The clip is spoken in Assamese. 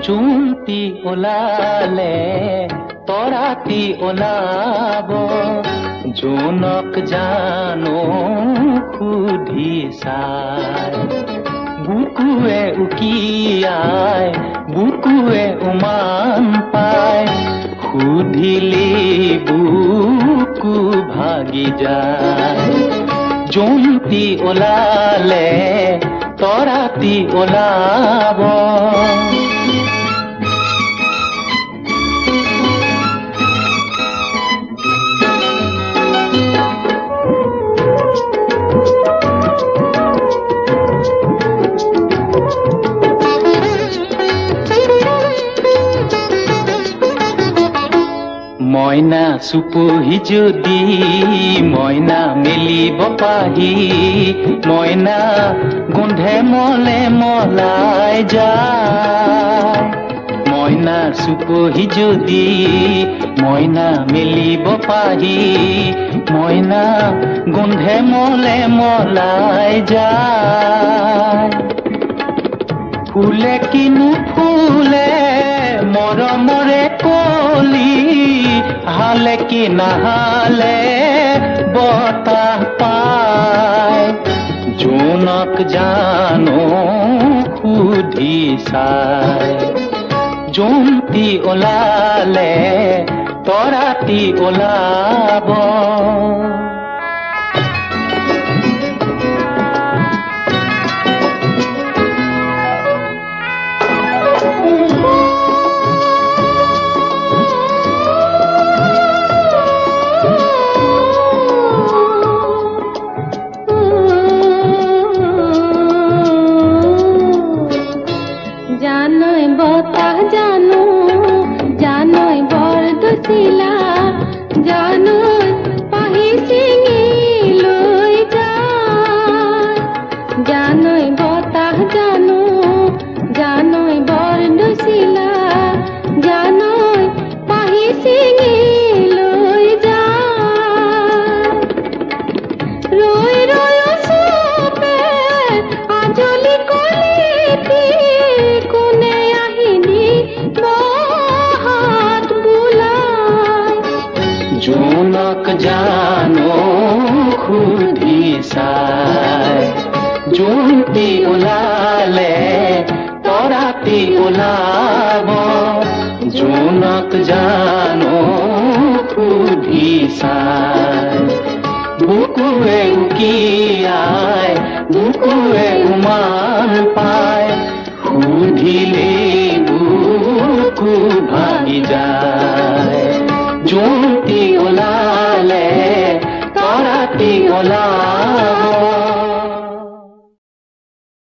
জোনটি ওলালে তৰাতি ওলাব, জোনক জানো সুধি চাই। বুকুৱে উকিয়াই বুকুৱে উমান পায়, সুধিলি বুকু ভাগি যায়। জোনটি ওলালে তৰাতি ওলাব। মইনা চুপহি যদি মইনা মেলিব পাহি, মইনা গোন্ধে মলে মলাই যায়। মইনা চুপহি যদি মইনা মেলিব পাহি, মইনা গোন্ধে মলে মলাই যায়। ফুলে কিনো ফুলে মৰমৰে কলি, হালে কি নাহালে বতাহ পায়। জোনক জানো সুধি চাই। জোনটি ওলালে তৰাতি ওলাব। জানই বতাহ জানো জানই বৰদৈচিলা, জানই পাহি ছিঙি লৈ যায়। জানই বতাহ জানো জানই বৰদৈচিলা, জানই পাহি ছিঙি লৈ যায়। ৰৈ ৰৈ চুপে আজলি কলিতি, কোনে আহিলি হাত বুলাই। জোনক জানো সুধি চাই। জোনটি ওলালে তৰাতি ওলাব। জোনক জানো সুধি চাই। বুকুৱে উকিয়াই বুকুৱে উমান পায়, সুধিলে বুকু ভাগি যায়। জোনটি ওলালে তৰাতি ওলাব।